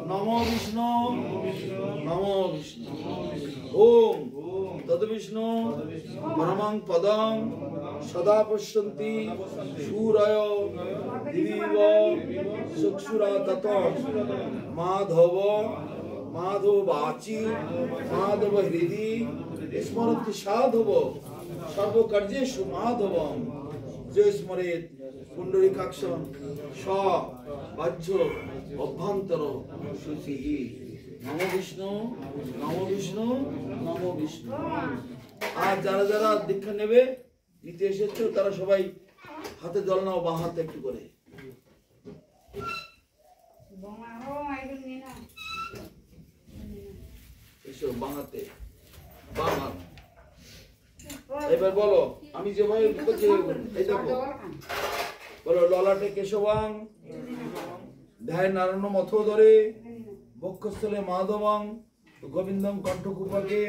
नमो विष्णु नमो विष्णु ओम तद्विष्णु परमं पदं सदा पश्यन्ति सूरय दिवीव चक्षुरा तत माधव माधव वाची माधव हृदि स्मरति साधव सर्वकार्येषु माधवं जो स्मरेत् पुंडरीकाक्षं स बाह्य अभ्यंतर शुचिः नमो विष्णु नमो विष्णु नमो विष्णु आज যারা যারা দীক্ষা নেবে নিতে এসেছো তারা সবাই হাতে জল নাও বাঁ হাতে একটু করে এসো বাঁ হাতে বাঁ হাত এবার বলো আমি যেভাবে বলছি এই দেখো বলো ললাটে কেশবাং ধ্যায় নারায়ণ মথ ধরে বক্ষস্থলে মাধবং গোবিন্দং কণ্ঠকুপাকে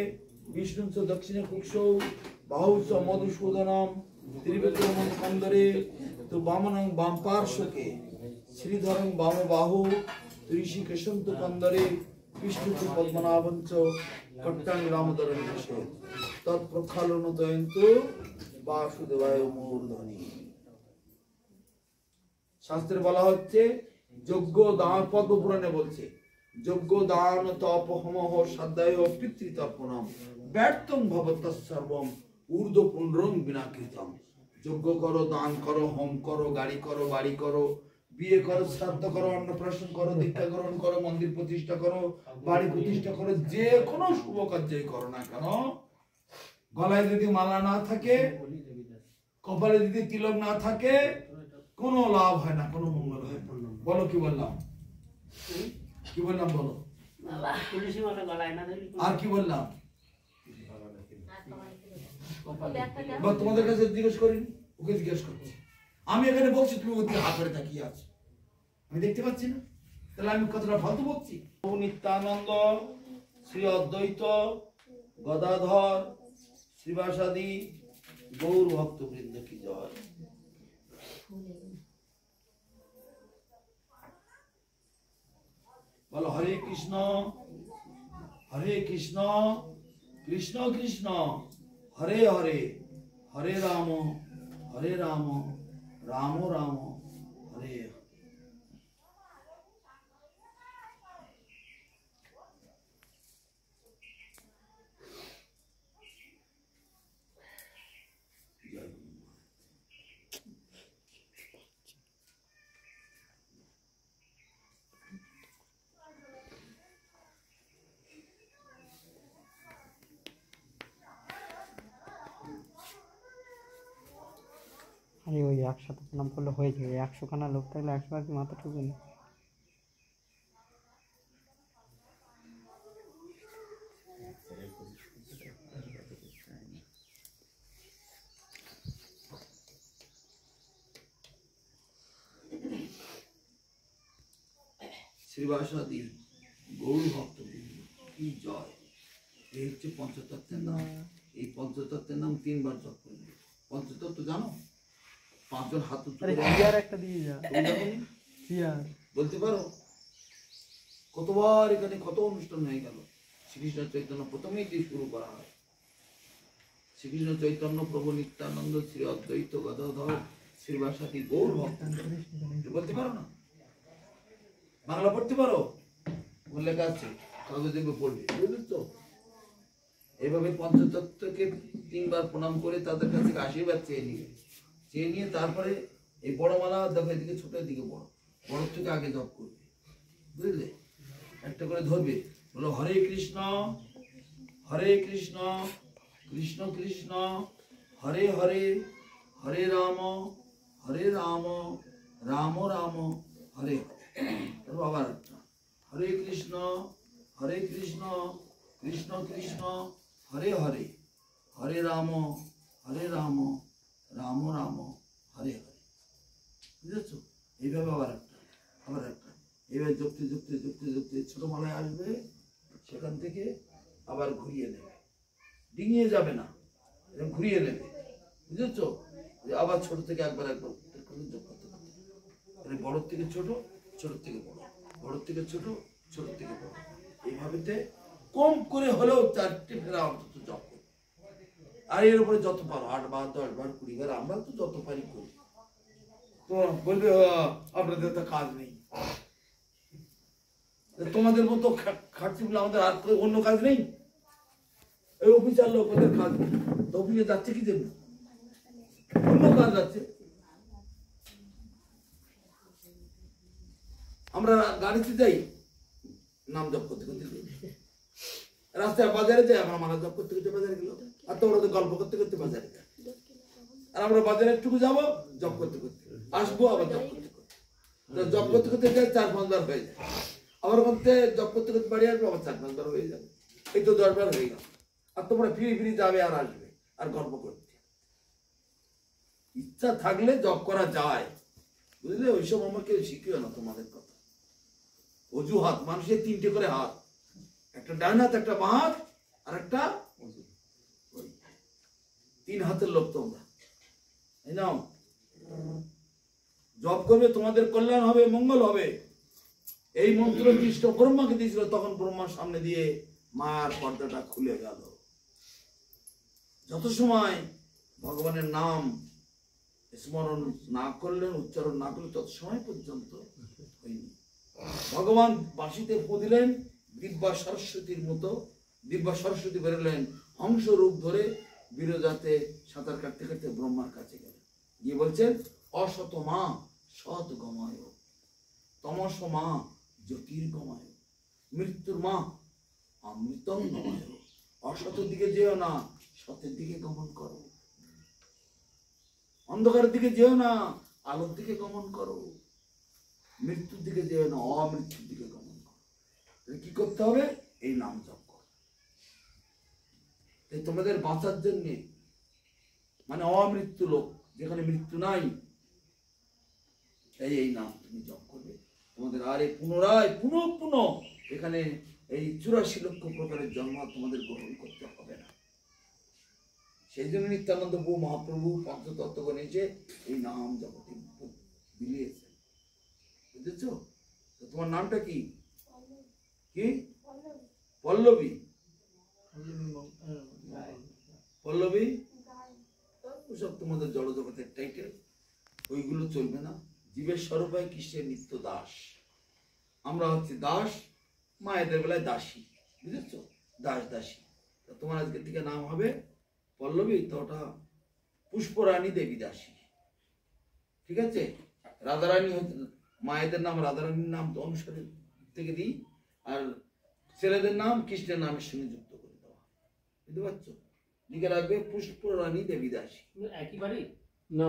বিষ্ণু চ দক্ষিণে কুক্ষৌ বাহু চ মধুসূদনম ত্রিবিক্রমং কন্দরে তো বামনং বাম পার্শ্বকে শ্রীধরং বাম বাহু ঋষিকেশং তু কন্দরে বিষ্ণু চ পদ্মনাভং চ কট্টাং রামদরং দেশে তৎপ্রক্ষালনতয়ন্তু বাসুদেবায় মূর্ধনি শাস্ত্রে বলা হচ্ছে যজ্ঞ দান পদ্ম পুরাণে বলছে যজ্ঞ দান তপ হোমঃ শ্রদ্ধায় পিতৃতর্পণম ব্যর্থং ভবতঃ সর্বম ঊর্ধ্ব পুণ্ড্রং বিনাকৃতম যজ্ঞ করো দান করো হোম করো গাড়ি করো বাড়ি করো বিয়ে করো শ্রাদ্ধ করো অন্নপ্রাশন করো দীক্ষা গ্রহণ করো মন্দির প্রতিষ্ঠা করো বাড়ি প্রতিষ্ঠা করো যে কোনো শুভ কার্যই করো না কেন গলায় যদি মালা না থাকে কপালে যদি তিলক না থাকে কোনো লাভ হয় না কোনো মঙ্গল হয় না বলো কি বললাম বলো আর কি বললাম তোমাদের কাছে জিজ্ঞেস করিনি ওকে জিজ্ঞেস করছি আমি এখানে বলছি তুমি ওদের হাতে তাকিয়ে আছো আমি দেখতে পাচ্ছি না তাহলে আমি কতটা ফালতু বলছি নিত্যানন্দ শ্রী অদ্বৈত গদাধর শ্রীবাসাদি গৌর ভক্তবৃন্দ কি জয় বলো হরে কৃষ্ণ কৃষ্ণ কৃষ্ণ হরে হরে হরে রাম রাম রাম হরে আরে ওই 100 প্রণাম করলে হয়ে যাবে 100 খানা লোক থাকলে 100 আর কি মাথা ঠুকবে না শ্রীবাসাদি গৌর ভক্তবৃন্দ কি জয় এই হচ্ছে পঞ্চতত্ত্বের নাম এই পঞ্চতত্ত্বের নাম 3 বার জপ করবে পঞ্চতত্ত্ব জানো 5 জন হাত উঁচু করে চিয়ার একটা দিয়ে যা চিয়ার বলতে পারো কতবার এখানে কত অনুষ্ঠান হয়ে গেল শ্রীকৃষ্ণ চৈতন্য প্রথমেই দিয়ে শুরু করা হয় শ্রীকৃষ্ণ চৈতন্য প্রভু নিত্যানন্দ শ্রী অদ্বৈত গদাধর শ্রীবাসাদি গৌর ভক্তবৃন্দ বলতে পারো না বাংলা পড়তে পারো লেখা আছে কাগজ দেখবে পড়বে বুঝলি তো এইভাবে পঞ্চতত্ত্বকে 3 বার প্রণাম করে তাদের কাছে আশীর্বাদ চেয়ে নিয়ে তারপরে এই বড় মালা দেখো এদিকে ছোট এদিকে বড় বড় থেকে আগে জপ করবে বুঝলে একটা করে ধরবে বলো হরে কৃষ্ণ কৃষ্ণ কৃষ্ণ হরে হরে হরে রাম রাম রাম হরে আবার হরে কৃষ্ণ কৃষ্ণ কৃষ্ণ হরে হরে হরে রাম রাম রাম হরে হরে বুঝেছো এইভাবে আবার একটা এইভাবে যুক্তি ছোট মালায় আসবে সেখান থেকে আবার ঘুরিয়ে নেবে ডিঙিয়ে যাবে না এরকম ঘুরিয়ে নেবে বুঝেছো আবার ছোট থেকে একবার যোগ করতে বড় থেকে ছোট ছোট থেকে বড় বড় থেকে ছোট ছোট থেকে বড় এইভাবেতে কম করে হলেও 4টে ফেরা অন্তত জপ করি। আর এর উপরে যত পারো 8 বার 10 বার 20 বার আমরা তো যত পারি করি। তো বলবে আপনাদের তো কাজ নেই, তোমাদের মতো খাটছি বলে আমাদের আর অন্য কাজ নেই? এই অফিসার লোক ওদের কাজ নেই, তো অফিসে যাচ্ছে কি জন্য? অন্য কাজ আছে। আমরা গাড়িতে যাই নাম জপ করতে করতে, রাস্তায় বাজারে যাই আমরা মালা জপ করতে করতে বাজারে গেল, আর তোমরা তো গল্প করতে করতে বাজারে যাই। আর আমরা বাজারে একটুকু যাবো জব করতে করতে, আসবো আবার জব করতে করতে, জব করতে করতে যাই 4-5 বার হয়ে যায়। আবার করতে জব করতে করতে বাড়ি আসবো, আবার 4-5 বার হয়ে যাবে, এই তো 10 বার হয়ে গেল। আর তোমরা ফিরে ফিরে যাবে আর আসবে আর গল্প করতে। ইচ্ছা থাকলে জব করা যায়, বুঝলে? ওইসব আমাকে শিখিও না তোমাদের কথা। অজুহাত, মানুষের 3টে করে হাত, একটা ডান হাত, একটা বাঁ হাত, আর একটা 3 হাতের লোক তোমরা। এই নাও জব করবে, তোমাদের কল্যাণ হবে, মঙ্গল হবে। এই মন্ত্র কৃষ্ণ ব্রহ্মাকে দিয়েছিল, তখন ব্রহ্মার সামনে দিয়ে মায়ার পর্দাটা খুলে গেল। যত সময় ভগবানের নাম স্মরণ না করলেন, উচ্চারণ না করলেন, তত সময় পর্যন্ত হয়নি। ভগবান বাঁশিতে ফু দিলেন, দিব্যা সরস্বতীর মতো দিব্যা সরস্বতী বেরোলেন, হংস রূপ ধরে বিরজাতে সাঁতার কাটতে কাটতে ব্রহ্মার কাছে গেলেন। গিয়ে বলছেন, অসত মা সৎ গমায়, তমস মা জ্যোতির্গমায়, মৃত্যুর মা অমৃতম গমায়। অসতের দিকে যেও না, সতের দিকে গমন করো। অন্ধকারের দিকে যেও না, আলোর দিকে গমন করো। মৃত্যুর দিকে যেও না, অমৃত্যুর দিকে গমন করো। কি করতে হবে? এই নাম জপ করো। এই তোমাদের বাঁচার জন্য, মানে অমৃত্যু লোক যেখানে মৃত্যু নাই, এই নাম তুমি জপ করবে। তোমাদের আর এই পুনরায় পুনঃ এখানে এই 84 লক্ষ প্রকারের জন্ম তোমাদের গ্রহণ করতে হবে না। সেই জন্য নিত্যানন্দ প্রভু মহাপ্রভু পঞ্চতত্ত্বগণ এসে এই নাম জগতে বিলিয়েছেন, বুঝেছ? তো তোমার নামটা কি? কি? পল্লবী। পল্লবী ওসব তোমাদের জড়জগতের টাইটেল, ওইগুলো চলবে না। জীবের স্বরূপ হয় কৃষ্ণের নিত্য দাস। আমরা হচ্ছে দাস, মায়েদের বেলায় দাসী, বুঝেছ? দাস দাসী। তোমার আজকে থেকে নাম হবে পল্লবী, তো ওটা পুষ্পরানী দেবী দাসী, ঠিক আছে? রাধারানী মায়েদের নাম রাধারানীর নাম অনুসারে থেকে দিই, আর ছেলেদের নাম কৃষ্ণের নামের সঙ্গে যুক্ত করে দেওয়া, বুঝতে পারছো? লিখে রাখবে পুষ্পরানী দেবী দাসী। একই বাড়ি না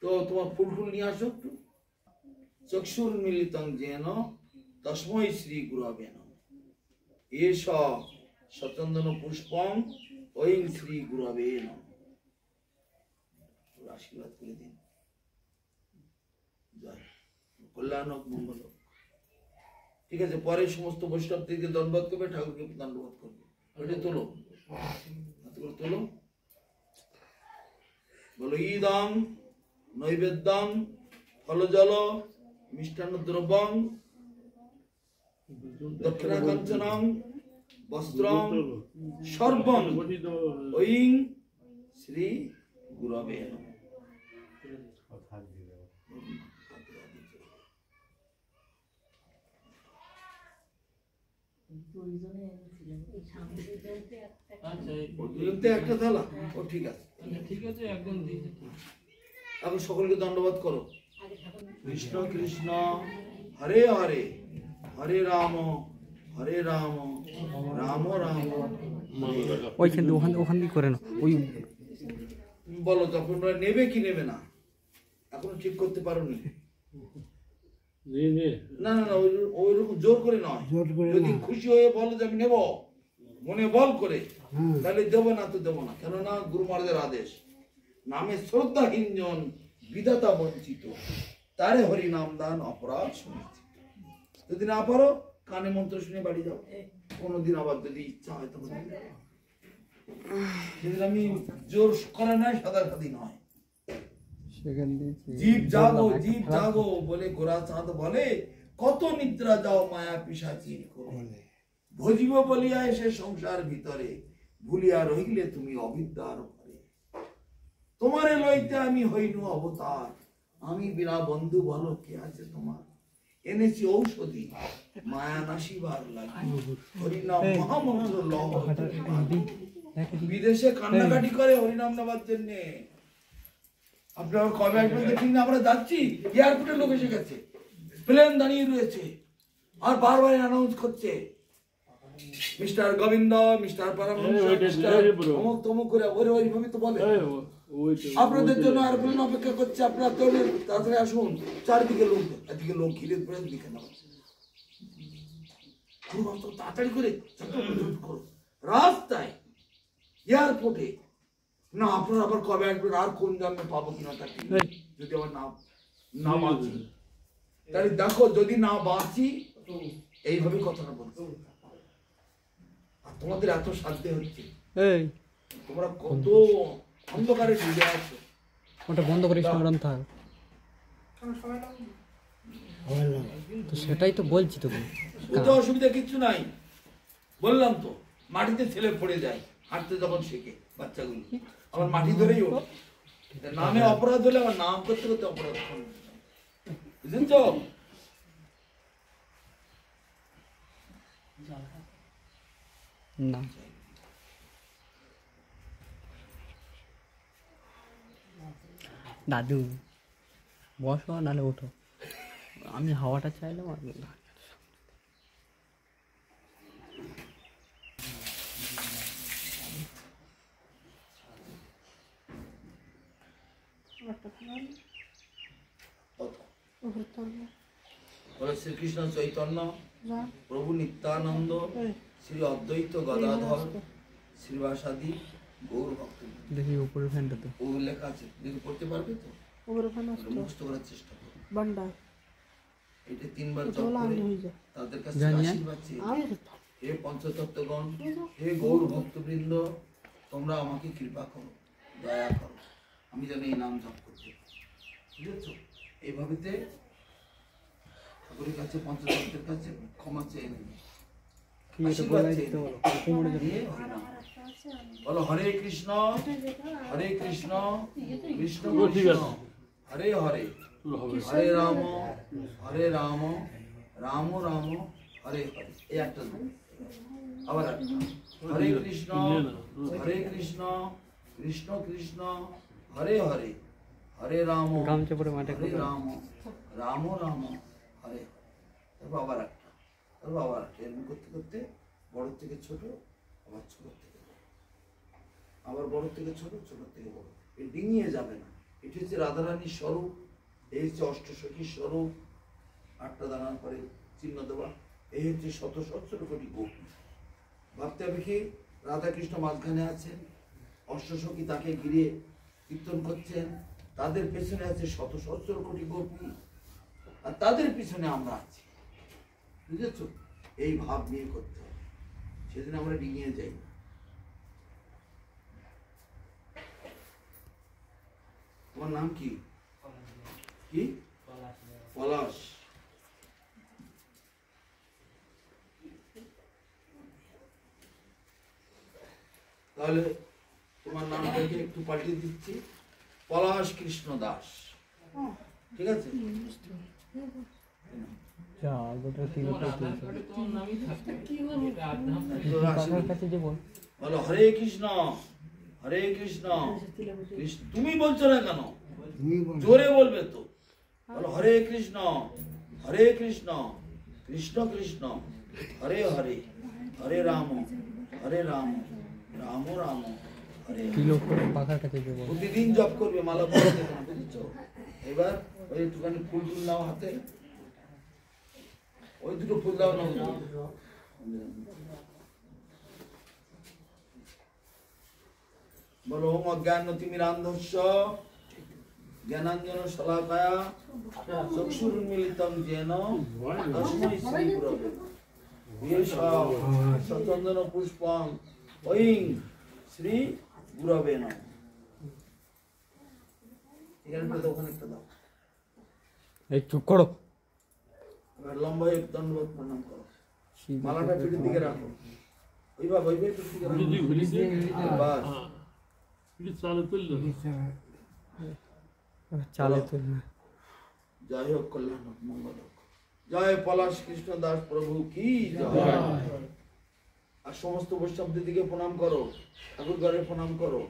তো তোমার ফুল নিয়ে আসো একটু। চক্ষুর মিলিতং যেন তস্মৈ শ্রী গুরবে নমঃ, এষ সচন্দন পুষ্পং ঐং শ্রী গুরবে নমঃ। আশীর্বাদ করে দিন, জয় কল্যাণ হোক, মঙ্গল হোক। ঠিক আছে, পরে সমস্ত বৈষ্ণবদেরকে দণ্ডবোধ করবে, ঠাকুরকে দণ্ডবোধ করবে। ওইটা তোলো, তোলো, বলো ইদং নৈবেদ্যং ফলজল মিষ্টান্ন দ্রব্যং দক্ষিণা কাঞ্চনং বস্ত্রং সর্বং ঐং শ্রী গুরবে নমঃ। একটা থালা, ও ঠিক আছে, ঠিক আছে, একদম দিয়েছে। এখন সকলকে দণ্ডবোধ করো। কৃষ্ণ কৃষ্ণ হরে হরে, হরে রাম রাম রাম ওইখান ওখান দিয়ে করে না। ওই বলো তখন নেবে কি নেবে না, এখনো ঠিক করতে পারোনি? না না না, ওইরকম জোর করে নয়। যদি খুশি হয়ে বলো যে আমি নেব, মনে বল করে, তাহলে দেবো, না তো দেবো না। কেননা গুরু মহারাজের আদেশ, নামে শ্রদ্ধাহীন জন বিধাতা বঞ্চিত, তারে হরি নাম দান অপরাধ সুনিশ্চিত। যদি না পারো কানে মন্ত্র শুনে বাড়ি যাও, কোনোদিন আবার যদি ইচ্ছা হয় তখন সেদিন আমি জোর করা নয়, সাদা সাদি নয়। সেখান দিয়েছি জীব জাগো বলে গোরা চাঁদ বলে, কত নিদ্রা যাও মায়া পিশাচির কোলে। ভজিব বলিয়া এসে সংসার ভিতরে, ভুলিয়া রহিলে তুমি অবিদ্যার ঘরে। তোমারে লইতে আমি হইনু অবতার, আমি বিনা বন্ধু বলো কে আছে তোমার। এনেছি ঔষধি মায়া নাশিবার লাগি, হরিনাম মহামন্ত্র লহ। বিদেশে কান্নাকাটি করে হরিনাম নেবার জন্য। আপনার কবে আসবেন দেখুন না, আমরা যাচ্ছি, এয়ারপোর্টে লোক এসে গেছে, প্লেন দাঁড়িয়ে রয়েছে, আর বারবার অ্যানাউন্স করছে mister Gobinda, mister Paramhansa, mister অমুক তমুক করে, ওরে ওইভাবে তো বলে। আপনাদের জন্য এয়ারপ্লেন অপেক্ষা করছে, আপনারা তো তাড়াতাড়ি আসুন। চারিদিকে লোক, এদিকে লোক ঘিরে পড়ে দিকে না, তাড়াতাড়ি করে করো রাস্তায়, এয়ারপোর্টে। না আপনারা আবার কবে আসবেন, আর কোন জন্মে পাবো কিনা তা ঠিক নেই। যদি আবার না বাঁচি, তাহলে দেখো যদি না বাঁচি, এইভাবে কথাটা বলছো। আর তোমাদের এত সাধ্যে হচ্ছে, তোমরা কত অন্ধকারে ডুবে আছো। ওটা বন্ধ করিস না গ্রন্থ, তো সেটাই তো বলছি তোকে। ওতে অসুবিধা কিচ্ছু নাই, বললাম তো। মাটিতে ছেলে পড়ে যায় হাঁটতে যখন শেখে বাচ্চাগুলো, আবার মাটি ধরেই ওঠে। নামে অপরাধ হলে আবার নাম করতে করতে অপরাধ, বুঝলেন তো? না দাদু বসো, নাহলে ওঠো। আমি হাওয়াটা চাইলাম আর শ্রীকৃষ্ণ চৈতন্য প্রভু নিত্যানন্দ শ্রী অদ্বৈত গদাধর শ্রীবাসাদি গৌর ভক্ত। দেখি উপরে ফ্যানটা তো ও লেখা আছে, যদি পড়তে পারবে তো মুখস্থ করার চেষ্টা করো। এটা 3 বার জপ করে তাদের কাছে আশীর্বাদ চেয়ে, হে পঞ্চতত্ত্বগণ, হে গৌর ভক্তবৃন্দ, তোমরা আমাকে কৃপা করো, দয়া করো, আমি যেন এই নাম জপ করতে পারি। বুঝেছো? এইভাবেতে ঠাকুরের কাছে, পঞ্চতত্ত্বের কাছে ক্ষমা চেয়ে নেবে, আশীর্বাদ চেয়ে নেবে। বলো হরে কৃষ্ণ কৃষ্ণ কৃষ্ণ হরে হরে, হরে রাম রাম রাম হরে হরে। এই একটা, আবার হরে কৃষ্ণ কৃষ্ণ কৃষ্ণ হরে হরে, হরে রাম হরে রাম রাম রাম হরে হরে। তারপর আবার একটা, তারপর আবার একটা, এরকম করতে করতে বড় থেকে ছোট, আবার ছোট থেকে বড়, আবার বড় থেকে ছোট, ছোট থেকে বড়। এই ডিঙিয়ে যাবে না। এটি হচ্ছে রাধারানীর স্বরূপ, এই হচ্ছে অষ্টসখীর স্বরূপ। 8টা দানার পরে চিহ্ন দেওয়া, এই হচ্ছে শত সহস্র কোটি গোপী। ভাবতে হবে কি, রাধাকৃষ্ণ মাঝখানে আছেন, অষ্টসখী তাকে ঘিরে কীর্তন করছেন, তাদের পেছনে আছে শত সহস্র কোটি গোপী, আর তাদের পিছনে আমরা আছি। বুঝেছ? এই ভাব নিয়ে করতে হবে, সেদিন আমরা ডিঙিয়ে যাই। তোমার নাম কি? কি? পলাশ। তাহলে তোমার নামটাকে একটু পাল্টিয়ে দিচ্ছি, পলাশ কৃষ্ণ দাস। ঠিক আছে? বলো হরে কৃষ্ণ কৃষ্ণ। তুমি বলছো না কেন? জোরে বলবে তো। বলো হরে কৃষ্ণ কৃষ্ণ কৃষ্ণ হরে হরে, হরে রাম রাম রাম হরে। প্রতিদিন জপ করবে, মালা পড়বে, বুঝছো? এবার ওই একটুখানি ফুল টুল নাও হাতে, ওই দুটো ফুল দাও না। বলো ওম অজ্ঞানতিমিরান্ধস্য জ্ঞানাঞ্জন শলাকায়া চক্ষুর্মিলিতং যেন তস্मै শ্রী গুরবে সচন্দন পুষ্পং ঐং শ্রী গুরবে নমঃ। এখানে একটা দাও, ওখানে একটা দাও। এই চুপ করো। এবার লম্বা হয়ে দণ্ডবোধ প্রণাম করো। মালাটা পিঠের দিকে রাখো। ওইভাবে পিঠের দিকে রাখো। বাস। চালু তুললো চালে তুলবে। জয় হোক, কল্যাণ হোক, মঙ্গল হোক। জয় পলাশ কৃষ্ণ দাস প্রভু কি জয়। আর সমস্ত বৈষ্ণবদের দিকে প্রণাম করো, ঠাকুর ঘরে প্রণাম করো।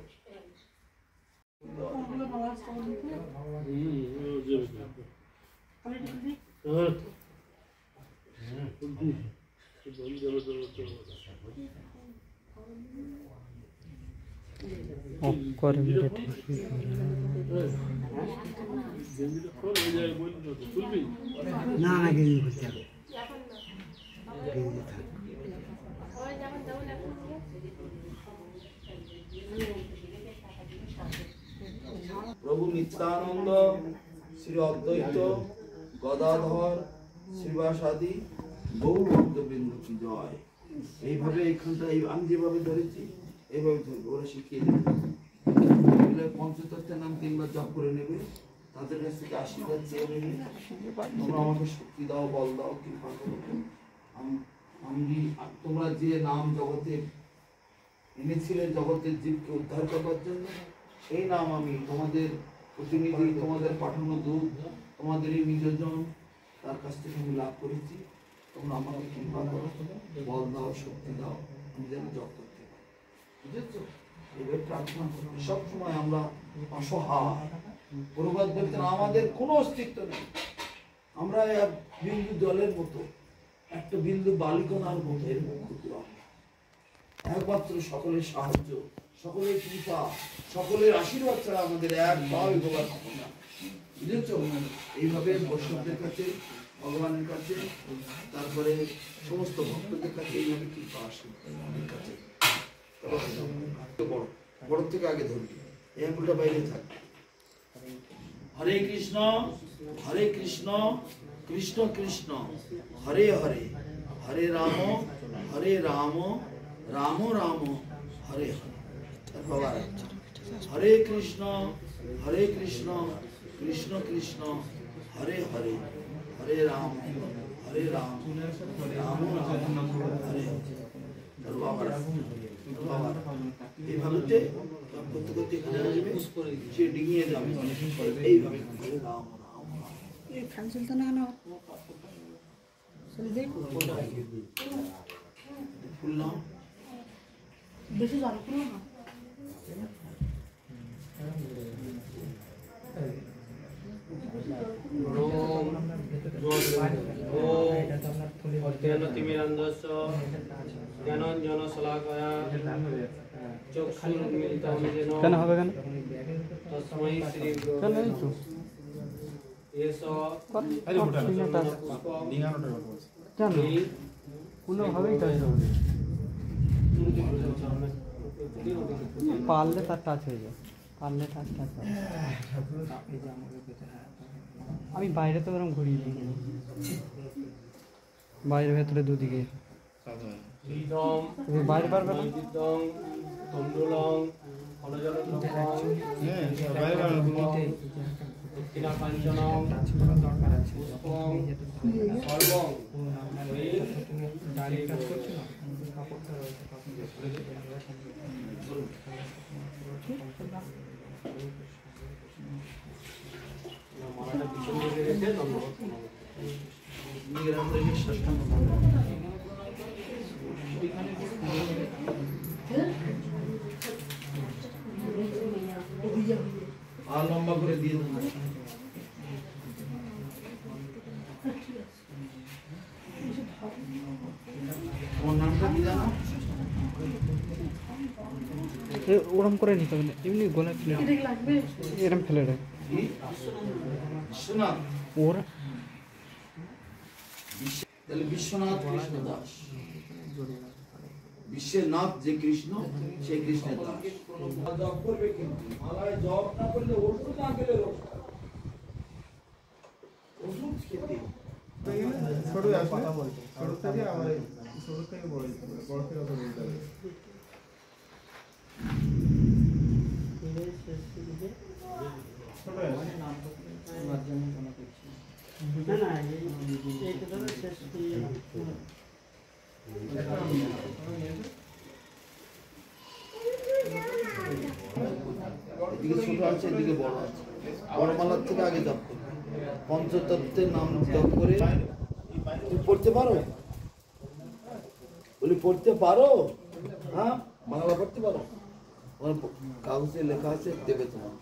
করে মেরে তুলবি না না গেঞ্জি করতে হবে গেঞ্জি থাক প্রভু নিত্যানন্দ, শ্রী অদ্বৈত গদাধর শ্রীবাসাদি বহু ভক্তবৃন্দ কি জয়। এইভাবে এইখানটা আমি যেভাবে ধরেছি এইভাবে ধরবে, ওরা শিখিয়ে দেবে। পঞ্চতত্ত্বের নাম 3 বার জপ করে নেবে, তাদের কাছ থেকে আশীর্বাদ চেয়ে নেবে। তোমরা আমাকে শক্তি দাও, বল দাও, কৃপা করো। আমি তোমরা যে নাম জগতে এনেছিলে জগতের জীবকে উদ্ধার করবার জন্য, সেই নাম আমি তোমাদের প্রতিনিধি, তোমাদের পাঠানো দূত, তোমাদেরই নিজজন, তার কাছ থেকে আমি লাভ করেছি। তোমরা আমাকে কৃপা করো, বল দাও, শক্তি দাও, আমি যেন জপ করতে পারি। বুঝেছো? এবার প্রার্থনা করবে। সবসময় আমরা অসহায়। প্রবাদ বলতেন আমাদের কোনো অস্তিত্ব নেই, আমরা এক বিন্দু জলের মতো, একটা বিন্দু বালিকণার মতো, এর মুক্তি আমরা একমাত্র সকলের সাহায্য, সকলের কৃপা, সকলের আশীর্বাদ ছাড়া আমাদের এক পাও এগোবার ক্ষমতা। বুঝেছ? এইভাবে বৈষ্ণবদের কাছে, ভগবানের কাছে, তারপরে সমস্ত ভক্তদের কাছে এইভাবে কৃপা আসে আমাদের কাছে। বড় বড় থেকে আগে ধরবি, এই আঙুলটা বাইরে থাকবে। হরে কৃষ্ণ কৃষ্ণ কৃষ্ণ হরে হরে, হরে রাম রাম রাম হরে হরে। হরে কৃষ্ণ কৃষ্ণ কৃষ্ণ হরে হরে, হরে রাম রাম রাম হরে হরে। এইভাবে করতে করতে এখানে আসবে, সে ডিঙিয়ে যাবে এইভাবে। হরে রাম রাম রাম। ফুল নাও। বেশি জল পুরো না কেন হবে কেন? কেন কোনোভাবেই টাচ হবে, পারলে তার টাচ হয়ে যায়, পারলে তার টাচ হবে। আমি বাইরে তো ওরকম ঘুরিয়ে দিই, বাইরে ভেতরে দুদিকে। বাইরে পারবে না? আর লম্বা করে দিয়ে দেবো। তোমার নামটা কি জানো? ওরম করে নিতে হবে না, এমনি গোলায় ফেলে এরম ফেলে দেয় শোনা। ওরা তাহলে বিশ্বনাথ কৃষ্ণ দাস, বিশ্বের নাথ যে কৃষ্ণ, সেই কৃষ্ণের দাস। জপ করবে, কিন্তু মালায় জপ না করলে, ওষুধ না খেলে ওষুধ খেতে ছোট আসলে ছোট থেকে আমার ছোট থেকে বড় হতে হবে, বড় থেকে বড় হতে হবে। ছোট না না এইটা ধরো শেষ দিয়ে এদিকে ছোট আছে, এদিকে বড় আছে। বড় মালার থেকে আগে জপ করবে, পঞ্চতত্ত্বের নাম জপ করে। তুমি পড়তে পারো? বলি পড়তে পারো? হ্যাঁ, বাংলা পড়তে পারো? আমার কাগজে লেখা আছে, দেবে তোমার,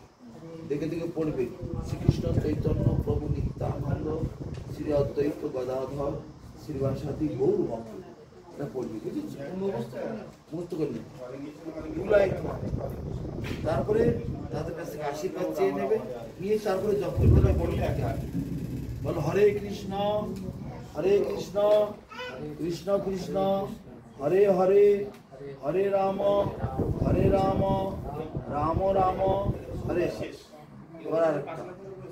দেখে দেখে পড়বে। শ্রীকৃষ্ণ চৈতন্য প্রভু নিত্যানন্দ শ্রী অদ্বৈত গদাধর শ্রীবাসাদি গৌর ভক্ত, এটা পড়বি, বুঝেছো? মুক্ত করবি, তারপরে তাদের কাছ থেকে আশীর্বাদ চেয়ে নেবে, নিয়ে তারপরে জপ করবে। বলো বলো হরে কৃষ্ণ কৃষ্ণ কৃষ্ণ হরে হরে, হরে রাম রাম রাম হরে। এবার আরেকটা,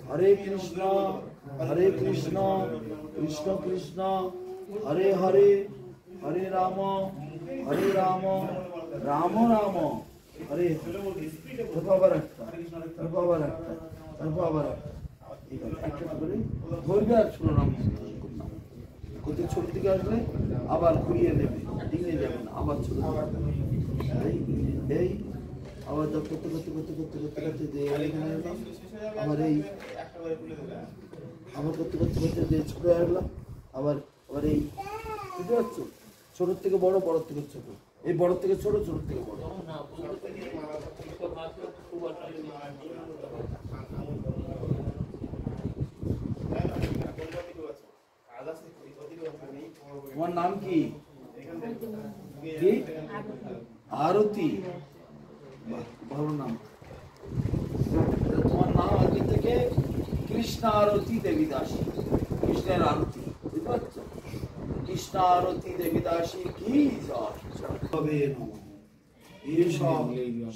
হরে কৃষ্ণ কৃষ্ণ কৃষ্ণ হরে হরে, হরে রাম রাম রাম হরে। আবার একটা, আবার একটা, আবার একটা করে ধরবে আর ছোট নাম কোথায় ছোট দিকে আসলে আবার ঘুরিয়ে নেবে, ডিঙে যাবে না, আবার ছোট এই আবার জব করতে করতে করতে করতে করতে করতে যে এখানে এলাম, আবার এই আবার করতে করতে করতে যে ছোট আসলাম, আবার আবার এই, বুঝতে পারছো? ছোট থেকে বড়, বড় থেকে ছোট, এই বড় থেকে ছোট, ছোট থেকে বড়। তোমার নাম কি? আরতি, ভালো নাম। তোমার নাম আজকে থেকে কৃষ্ণ আরতি দেবী দাসী, কৃষ্ণের আরতি, বুঝতে পারছো? কৃষ্ণ আরতি দেবী দাসী কি জয়।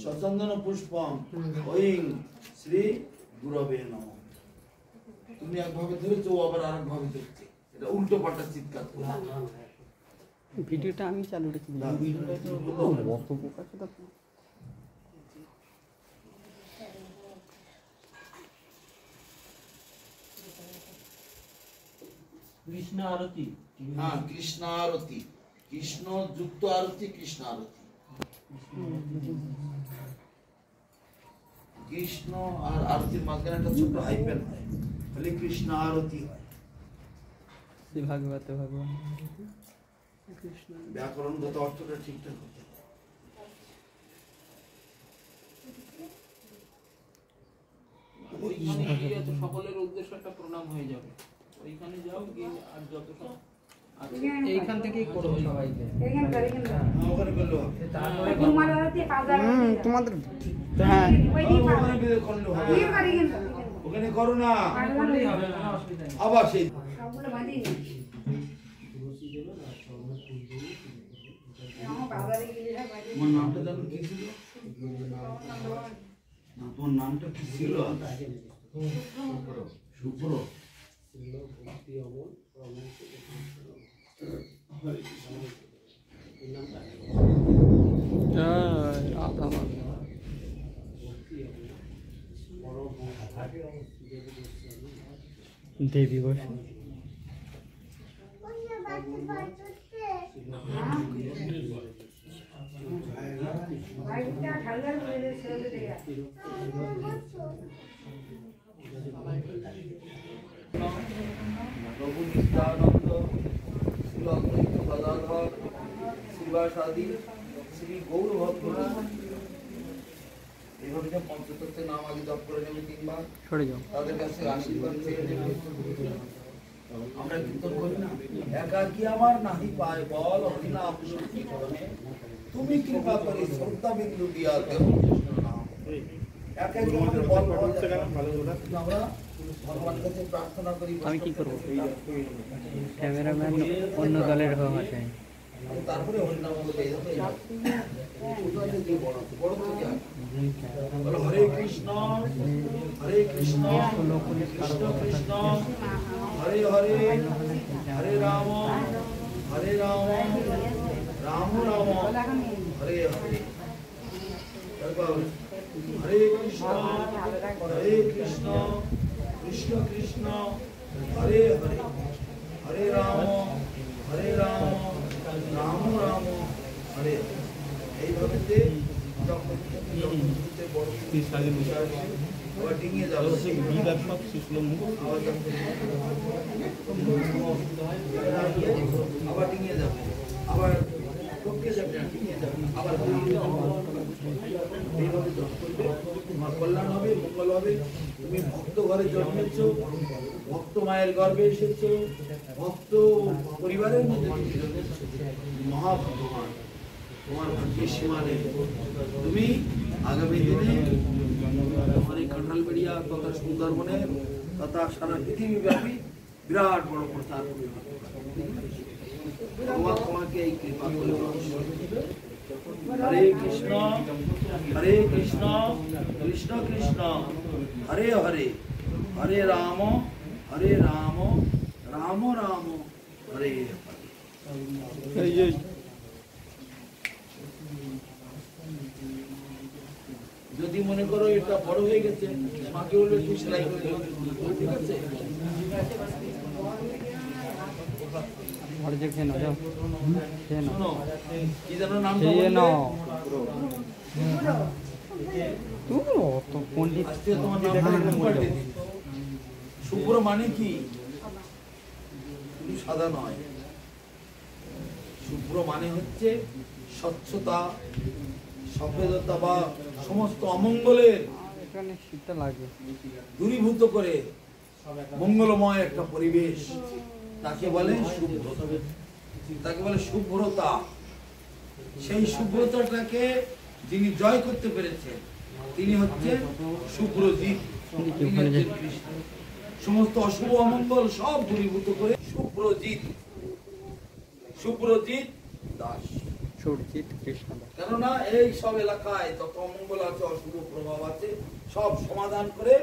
সচন্দন পুষ্পম ওইং শ্রী গুরবে নমঃ। তুমি একভাবে ধরেছো, আবার আরেক ভাবে ধরছে, এটা উল্টো পাল্টা চিৎকার করে। ভিডিওটা আমি চালু রেখেছি। না, ভিডিওটা তো অত বোকা কথা। কৃষ্ণ আরতি, হ্যাঁ, কৃষ্ণ আরতি, কৃষ্ণ যুক্ত আরতি, কৃষ্ণ আরতি। কৃষ্ণ আর আরতির মাঝখানে একটা ছোট হাইপেন হয়, তাহলে কৃষ্ণ আরতি হয়। শ্রী ভাগবত ভগবান কৃষ্ণ ব্যাকরণগত অর্থটা ঠিকঠাক হতে হবে। ওইখানে গিয়ে তো সকলের উদ্দেশ্যে একটা প্রণাম হয়ে যাবে। ওইখানে যাও গিয়ে আর যত সব এইখান থেকেই করো সবাইকে। ওখানে করলেও হবে। তোমাদের হ্যাঁ ওখানে করলেও হবে। ওখানে করো না, আবার সেই তোমার নামটা জানো কি ছিল? না, তোমার নামটা কি ছিল? শুভ্র। দেবী বসে প্রভু নিত্যানন্দ শ্রী অদ্বৈত গদাধর শ্রীবাসাদি শ্রী গৌর ভক্ত। এইভাবে যে পঞ্চতত্ত্বের নাম আগে জপ করে নেবে, কিংবা সরে যাও। তাদের কাছে আশীর্বাদ চেয়ে নেবে। আমরা কীর্তন করি না, একাকী আমার নাহি পায় বল হরিনাম সংকীর্তনে, তুমি কৃপা করে শ্রদ্ধা বিন্দু দিয়া দেব কৃষ্ণ নাম। একাকী আমাদের বল পাওয়া যায় না, কিন্তু আমরা ভগবানের কাছে প্রার্থনা করি। আমি কি করবো? ক্যামেরাম্যান অন্য দলের হওয়া চাই। তারপরে হরিনাম বলে বড় থেকে বলো হরে কৃষ্ণ কৃষ্ণ কৃষ্ণ হরে হরে, হরে রাম রাম রাম হরে হরে। তারপর হরে কৃষ্ণ হরে কৃষ্ণ কৃষ্ণ কৃষ্ণ হরে হরে হরে রাম রাম রাম হরে হরে। এইভাবে যখন বড় আবার ডিঙিয়ে যাবে, আবার ডিঙিয়ে যাবে, আবার টপকে যাবে, ডিঙিয়ে যাবে, আবার এইভাবে জপ করবে, তোমার কল্যাণ হবে, মঙ্গল হবে। তুমি ভক্ত ঘরে জন্মেছ, ভক্ত মায়ের গর্ভে এসেছ, ভক্ত পরিবারের মধ্যে তুমি জন্মেছ, মহাভাগ্যবান, তোমার ভাগ্যের সীমা নেই। তুমি আগামী দিনে তোমার এই কাঁঠালবেড়িয়া তথা সুন্দরবনের তথা সারা পৃথিবী ব্যাপী বিরাট বড় প্রচার করবে। ভগবান তোমাকে এই কৃপা করবে। হরে কৃষ্ণ কৃষ্ণ কৃষ্ণ হরে হরে হরে রাম রাম রাম হরে হরে। যদি মনে করো এটা বড় হয়ে গেছে, মাকে বলবে একটু সেলাই করে দিও, ঠিক আছে? ঘরে যে খেয়ে নাও, যাও খেয়ে নাও। শোনো, কি যেন নাম খেয়ে নাও। তুমি অত পণ্ডিত আজকে তোমার নামটা পাল্টে দিই। শুভ্র মানে কি? শুধু সাদা নয়, শুভ্র মানে হচ্ছে স্বচ্ছতা, সভ্যতা বা সমস্ত অমঙ্গলের এখানে শীতটা লাগে। দূরীভূত করে মঙ্গলময় একটা পরিবেশ, তাকে বলে শুভ্রতা, তাকে বলে শুভ্রতা। সেই শুভ্রতাটাকে যিনি জয় করতে পেরেছেন তিনি হচ্ছেন শুভ্রজিৎ। তিনি হচ্ছেন কৃষ্ণ। সমস্ত অশুভ অমঙ্গল সব দূরীভূত করে শুভ্রজিৎ দাস। সুরজিৎ কৃষ্ণ দাস। কেননা এই সব এলাকায় যত অমঙ্গল আছে, অশুভ প্রভাব আছে, সব সমাধান করে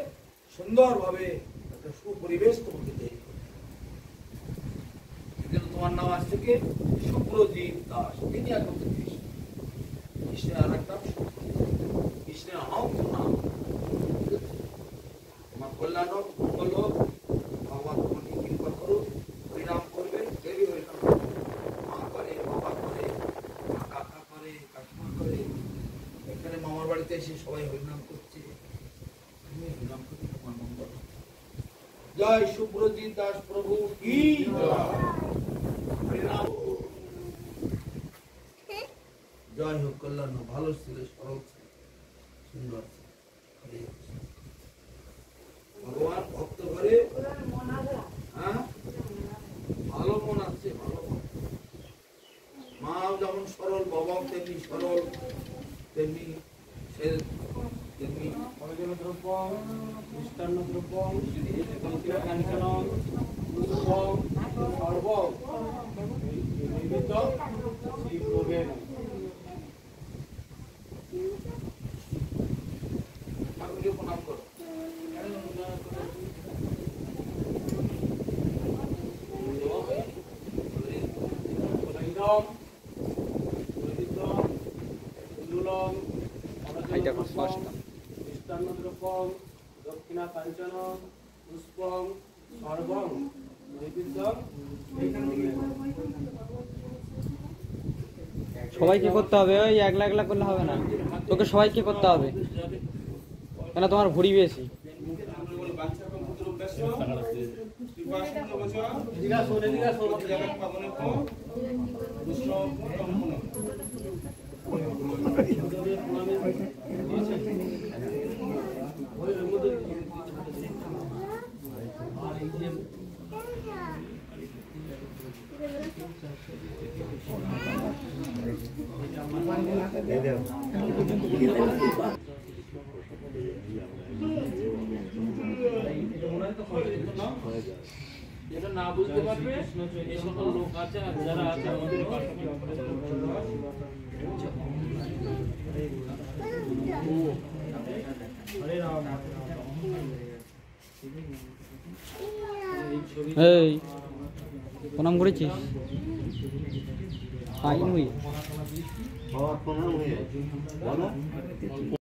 সুন্দরভাবে একটা সুপরিবেশ তোমাকে তৈরি করবে। এজন্য তোমার নাম আজ থেকে শুভ্রজিৎ দাস। তিনি এখন কৃষ্ণ, কৃষ্ণের আর একটা কৃষ্ণের অনন্ত নাম। তোমার কল্যাণ হোক, মঙ্গল হোক, ভগবান তোমাকে কৃপা করুক। হরিনাম করবে, দেবী হরিনাম করবে, মা করে, বাবা করে, কাকা করে, কাকিমা করে। এখানে মামার বাড়িতে এসে সবাই হরিনাম করছে, তুমি হরিনাম করতে তোমার মঙ্গল। জয় শুভ্রজিৎ দাস প্রভু কি জয়। হরিনাম জয় হোক, কল্যাণ হোক, ভালো ছিল, সরল ছিল, সুন্দর ছিল। হরে কৃষ্ণ। ভগবান ভক্ত ঘরে হ্যাঁ ভালো মন আছে, ভালো মন। মা যেমন সরল, বাবাও তেমনি সরল, তেমনি তেমনি দ্রব্য মিষ্টান্ন দ্রব্য কাঞ্চন পুষ্পম সর্ব নৈবেদ্য শ্রী প্রভেন। ঠাকুরকে প্রণাম করো। মিষ্টান্ন দ্রব্যম দক্ষিণা কাঞ্চন পুষ্পম সর্বং নৈবেদ্য। সবাইকে করতে হবে, ওই একলা একলা করলে হবে না, তোকে সবাইকে করতে হবে, কেন তোমার ভুড়ি বেশি। যেটা না বুঝতে পারবে এই সকল লোক আছে, আর যারা আছে আমাদের এই প্রণাম করেছিস? আইন হই প্রণাম হয়ে